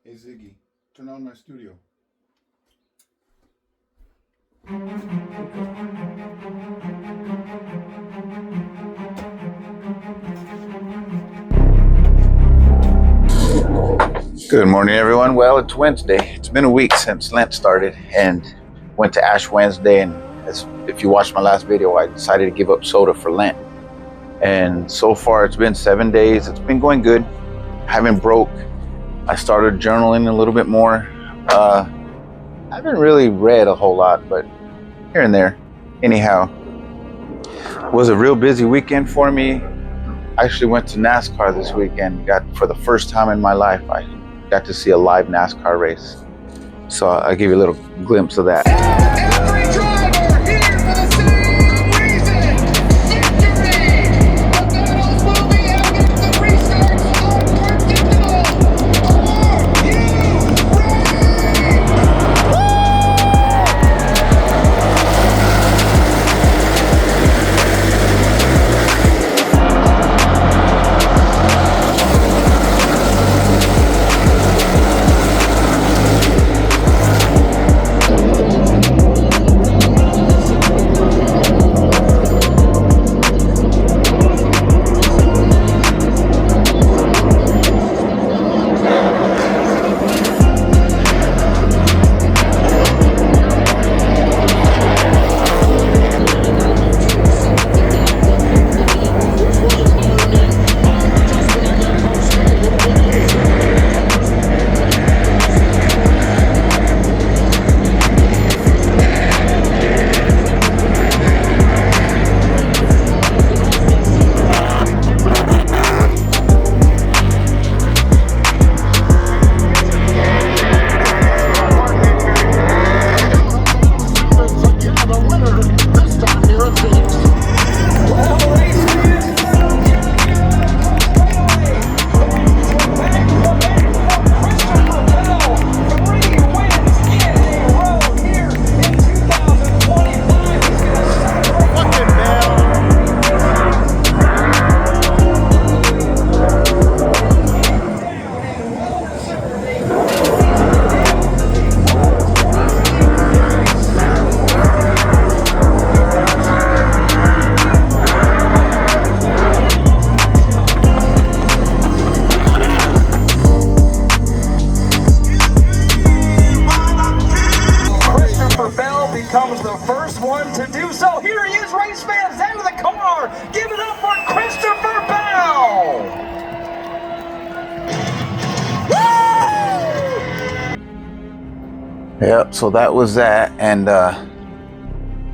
Hey Ziggy, turn on my studio. Good morning, everyone. Well, it's Wednesday. It's been a week since Lent started and went to Ash Wednesday. And if you watched my last video, I decided to give up soda for Lent. And so far, it's been 7 days. It's been going good. I haven't broke. I started journaling a little bit more. I haven't really read a whole lot, but here and there. Anyhow, it was a real busy weekend for me. I actually went to NASCAR this weekend. For the first time in my life, I got to see a live NASCAR race. So I'll give you a little glimpse of that. Every driver here for the same reason. Victory! The battle's moving and the restarts are predictable. Are you becomes the first one to do so. Here he is, race fans, out of the car. Give it up for Christopher Bell. Yep, so that was that. And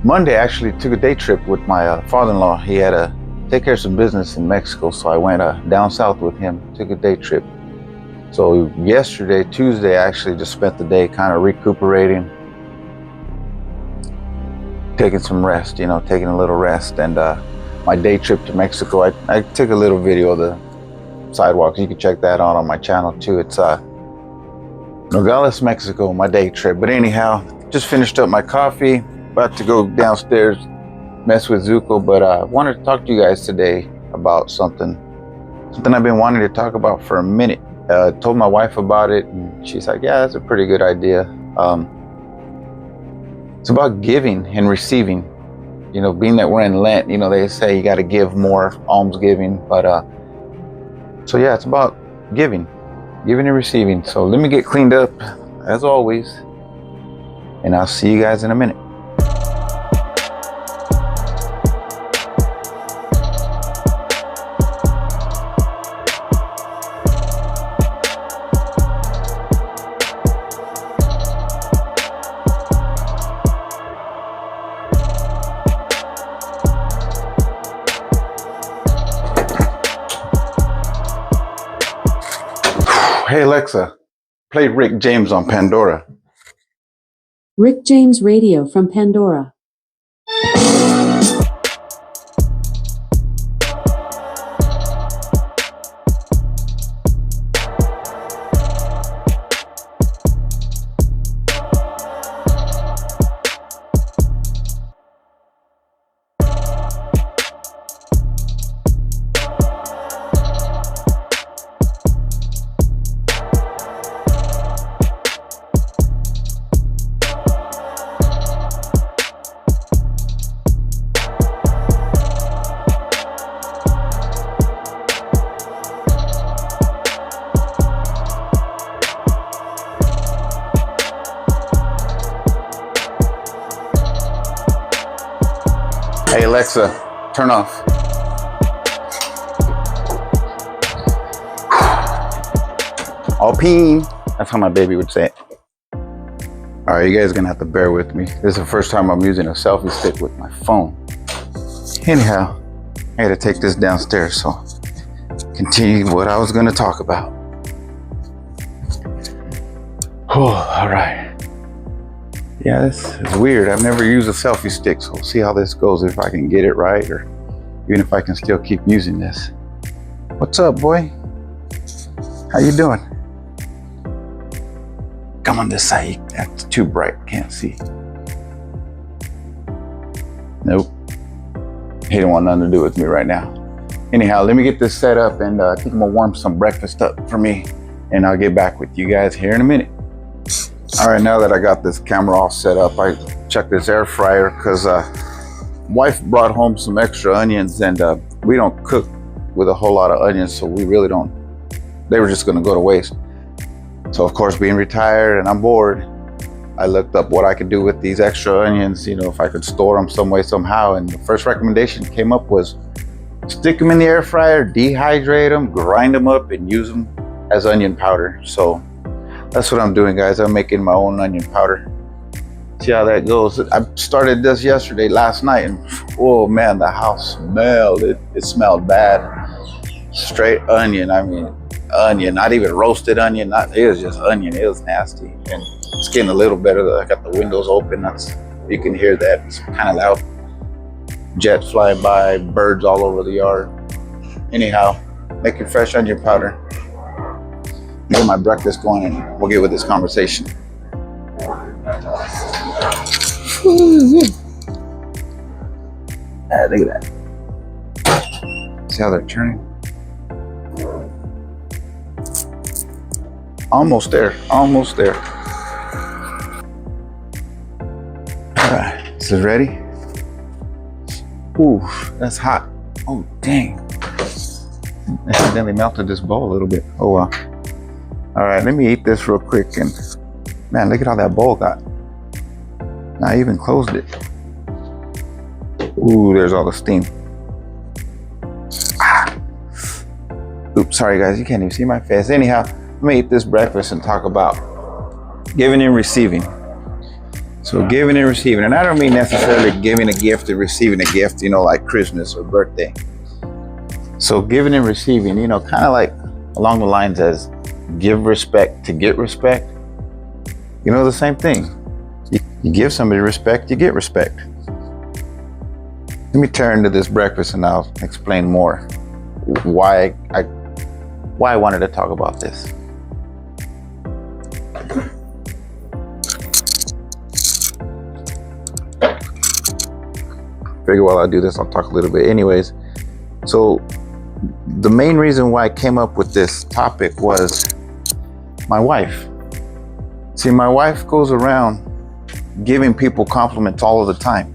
Monday, I actually took a day trip with my father-in-law. He had to take care of some business in Mexico, so I went down south with him, took a day trip. So yesterday, Tuesday, I actually just spent the day kind of recuperating, taking some rest, taking a little rest. And my day trip to Mexico, I took a little video of the sidewalks. You can check that out on my channel too. It's Nogales, Mexico, my day trip. But anyhow, just finished up my coffee, about to go downstairs, mess with Zuko. But I wanted to talk to you guys today about something I've been wanting to talk about for a minute. Told my wife about it, and she's like, yeah, that's a pretty good idea. It's about giving and receiving. Being that we're in Lent, they say you got to give more, almsgiving. But so yeah, it's about giving and receiving. So let me get cleaned up as always, and I'll see you guys in a minute. Hey Alexa, play Rick James on Pandora. Rick James Radio from Pandora. Alexa, turn off. Alpine. That's how my baby would say it. All right, you guys are gonna have to bear with me. This is the first time I'm using a selfie stick with my phone. Anyhow, I had to take this downstairs, so continue what I was gonna talk about. Oh, all right. Yeah, this is weird. I've never used a selfie stick, so we'll see how this goes, if I can get it right, or even if I can still keep using this. What's up, boy? How you doing? Come on this side. That's too bright. Can't see. Nope. He don't want nothing to do with me right now. Anyhow, let me get this set up, and I think I'm gonna warm some breakfast up for me, and I'll get back with you guys here in a minute. All right, now that I got this camera all set up, I checked this air fryer because wife brought home some extra onions, and we don't cook with a whole lot of onions, so we really don't. They were just gonna go to waste. So of course, being retired and I'm bored, I looked up what I could do with these extra onions, you know, if I could store them some way, somehow. And the first recommendation came up was stick them in the air fryer, dehydrate them, grind them up, and use them as onion powder. So that's what I'm doing, guys. I'm making my own onion powder. See how that goes. I started this last night, and oh man, the house smelled. It smelled bad. Straight onion. I mean, onion, not even roasted onion. It was just onion. It was nasty, and it's getting a little better. I got the windows open. You can hear that. It's kind of loud. Jets flying by, birds all over the yard. Anyhow, making fresh onion powder. Get my breakfast going, and we'll get with this conversation. Look at that. See how they're turning? Almost there. Almost there. All right. This is ready. Ooh, that's hot. Oh, dang. Accidentally melted this bowl a little bit. Oh, well. All right, let me eat this real quick. And man, look at how that bowl got. I even closed it. Ooh, there's all the steam. Ah. Oops, sorry guys, you can't even see my face. Anyhow, let me eat this breakfast and talk about giving and receiving. So giving and receiving, and I don't mean necessarily giving a gift and receiving a gift, you know, like Christmas or birthday. So giving and receiving, you know, kind of like along the lines as give respect to get respect. You know, the same thing. You give somebody respect, you get respect. Let me turn to this breakfast and I'll explain more why I wanted to talk about this. Figure while I do this, I'll talk a little bit. Anyways, so the main reason why I came up with this topic was my wife. See, my wife goes around giving people compliments all of the time.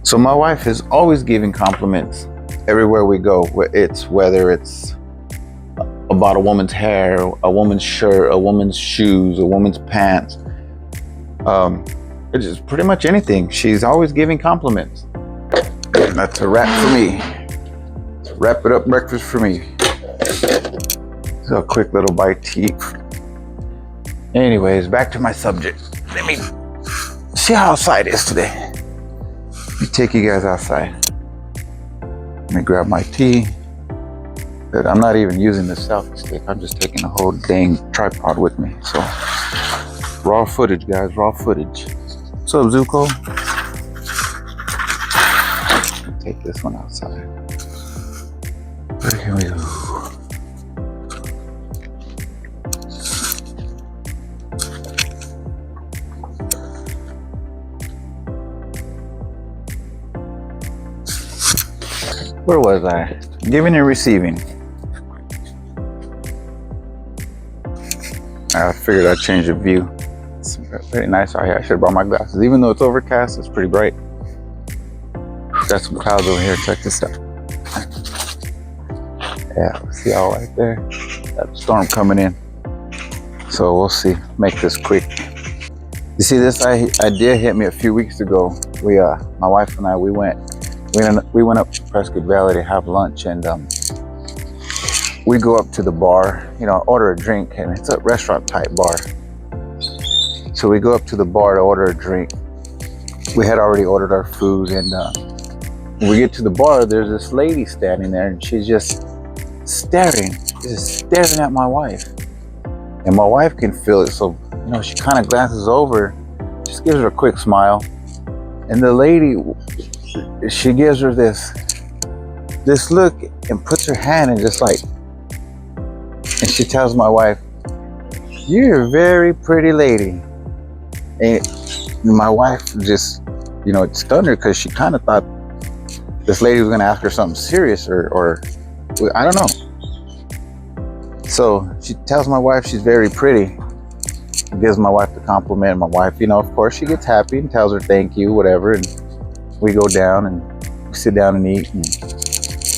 So my wife is always giving compliments everywhere we go. Whether it's about a woman's hair, a woman's shirt, a woman's shoes, a woman's pants. It's just pretty much anything. She's always giving compliments. And that's a wrap for me. Wrap it up breakfast for me. So a quick little bite to eat. Anyways, back to my subject. Let me see how outside it is today. Let me take you guys outside. Let me grab my tea. But I'm not even using the selfie stick. I'm just taking the whole dang tripod with me. So raw footage, guys, raw footage. What's up, Zuko? Take this one outside. Here we go. Where was I? Giving and receiving. I figured I'd change the view. It's very nice out here. I should have brought my glasses. Even though it's overcast, it's pretty bright. Got some clouds over here. Check this out. Yeah, see all right there? That storm coming in. So we'll see. Make this quick. You see, this idea hit me a few weeks ago. My wife and I, we went up to Prescott Valley to have lunch, and we go up to the bar, order a drink, and it's a restaurant type bar. So we go up to the bar to order a drink. We had already ordered our food, and when we get to the bar, there's this lady standing there, and she's just staring at my wife. And my wife can feel it, so she kind of glances over, just gives her a quick smile, and the lady, she gives her this look and puts her hand and just like, and she tells my wife, "You're a very pretty lady." And my wife just, it stunned her because she kind of thought this lady was going to ask her something serious or I don't know. So she tells my wife she's very pretty. Gives my wife the compliment. My wife, of course, she gets happy and tells her thank you, whatever. And we go down and we sit down and eat and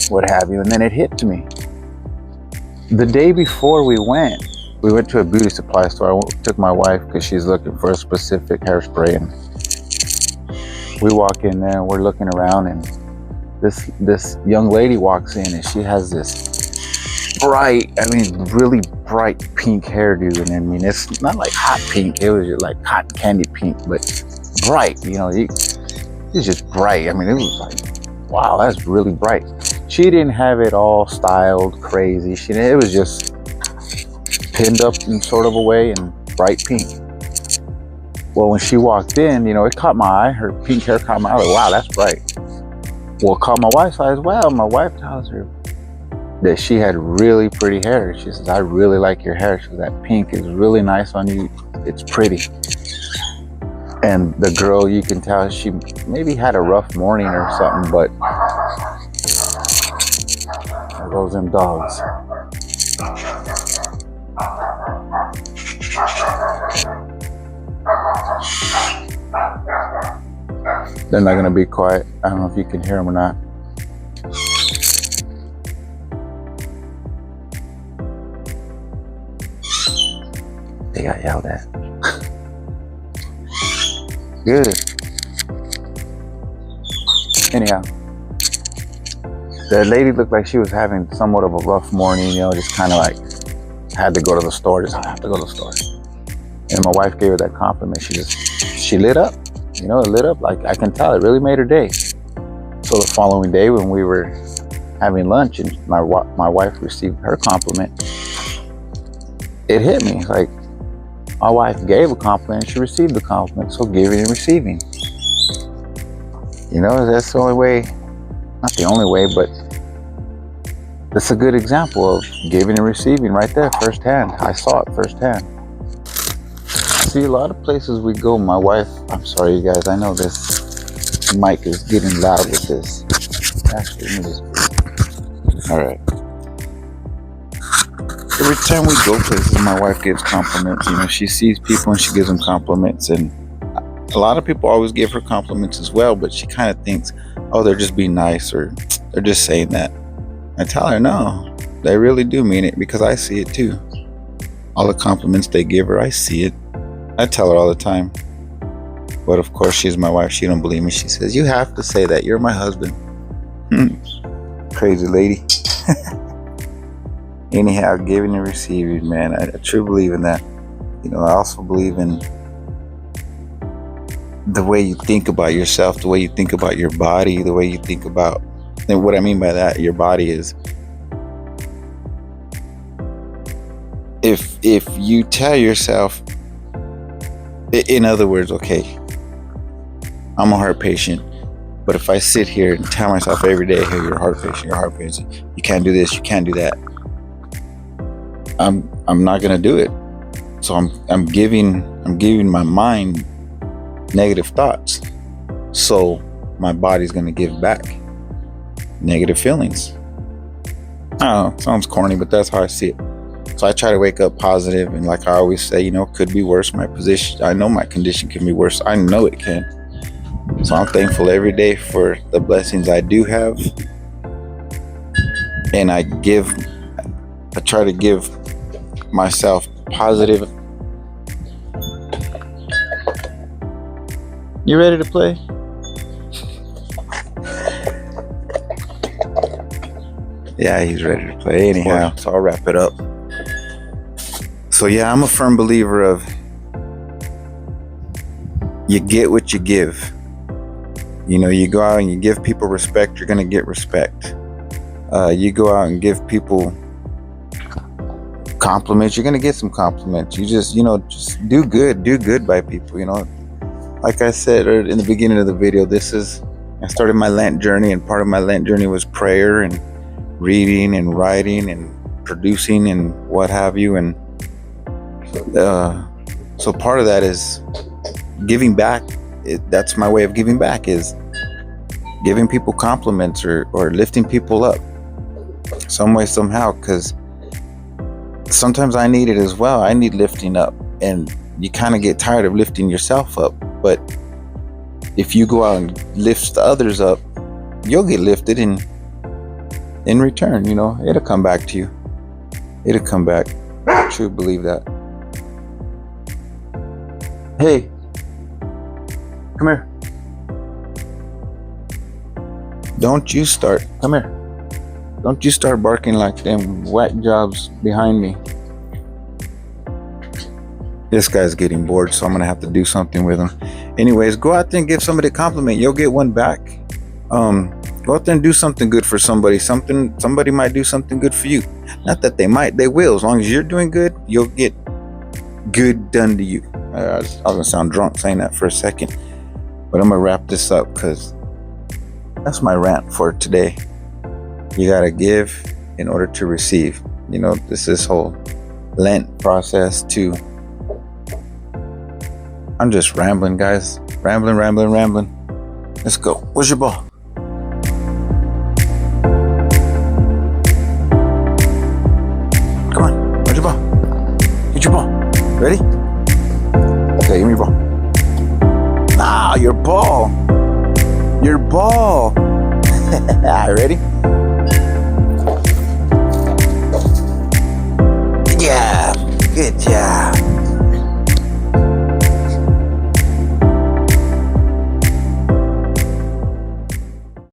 what have you. And then it hit to me. The day before we went to a beauty supply store. I took my wife because she's looking for a specific hairspray. And we walk in there and we're looking around, and this young lady walks in, and she has this really bright pink hairdo. And it's not like hot pink. It was just like cotton candy pink, but bright. It's just bright. It was like, wow, that's really bright. She didn't have it all styled crazy. It was just pinned up in sort of a way and bright pink. Well, when she walked in, it caught my eye. Her pink hair caught my eye. Like, wow, that's bright. Well, it caught my wife's eye as well. My wife tells her that she had really pretty hair. She says, "I really like your hair." She says, "That pink is really nice on you. It's pretty." And the girl, you can tell she maybe had a rough morning or something, but there goes them dogs. They're not going to be quiet. I don't know if you can hear them or not. They got yelled at. Good. Anyhow, the lady looked like she was having somewhat of a rough morning, just kind of like had to go to the store. Just have to go to the store. And my wife gave her that compliment. She lit up. It lit up, like I can tell it really made her day. So the following day when we were having lunch and my wife received her compliment, it hit me. Like, my wife gave a compliment, she received the compliment, so giving and receiving. That's the only way, not the only way, but that's a good example of giving and receiving right there, firsthand. I saw it firsthand. See, a lot of places we go, my wife, I'm sorry you guys, I know this mic is getting loud with this. Actually, let me just, all right. Every time we go places, my wife gives compliments. She sees people and she gives them compliments. And a lot of people always give her compliments as well, but she kind of thinks, oh, they're just being nice or they're just saying that. I tell her, no, they really do mean it because I see it too. All the compliments they give her, I see it. I tell her all the time. But of course, she's my wife. She don't believe me. She says, "You have to say that. You're my husband." Crazy lady. Anyhow, giving and receiving, man. I truly believe in that. I also believe in the way you think about yourself, the way you think about your body, the way you think about, and what I mean by that, your body is, if you tell yourself, in other words, okay, I'm a heart patient, but if I sit here and tell myself every day, hey, you're a heart patient, you can't do this, you can't do that, I'm not gonna do it. So I'm giving my mind negative thoughts. So my body's gonna give back negative feelings. I don't know, it sounds corny, but that's how I see it. So I try to wake up positive, and like I always say, could be worse. My position, I know my condition can be worse. I know it can. So I'm thankful every day for the blessings I do have. And I try to give myself positive You ready to play? Yeah, he's ready to play. Anyhow, so I'll wrap it up. So yeah, I'm a firm believer of you get what you give. You know, you go out and you give people respect, you're gonna get respect. You go out and give people compliments, you're gonna get some compliments. You just, you know, just do good by people. You know, like I said in the beginning of the video, I started my Lent journey, and part of my Lent journey was prayer and reading and writing and producing and what have you. And so part of that is giving back. That's my way of giving back, is giving people compliments or lifting people up some way, somehow, because sometimes I need it as well. I need lifting up, and you kind of get tired of lifting yourself up. But if you go out and lift others up, you'll get lifted, and in return, you know, it'll come back to you. It'll come back. I truly believe that. Hey, come here. Don't you start barking like them whack jobs behind me. This guy's getting bored, so I'm gonna have to do something with him. Anyways, go out there and give somebody a compliment. You'll get one back. Go out there and do something good for somebody. Somebody might do something good for you. Not that they might, they will. As long as you're doing good, you'll get good done to you. I was gonna sound drunk saying that for a second, but I'm gonna wrap this up because that's my rant for today. You gotta give in order to receive. You know, this whole Lent process too. I'm just rambling, guys. Rambling. Let's go. Where's your ball? Come on. Where's your ball? Get your ball. Ready? Okay, give me your ball. Ah, your ball. Your ball. Ready? Yeah. Good job.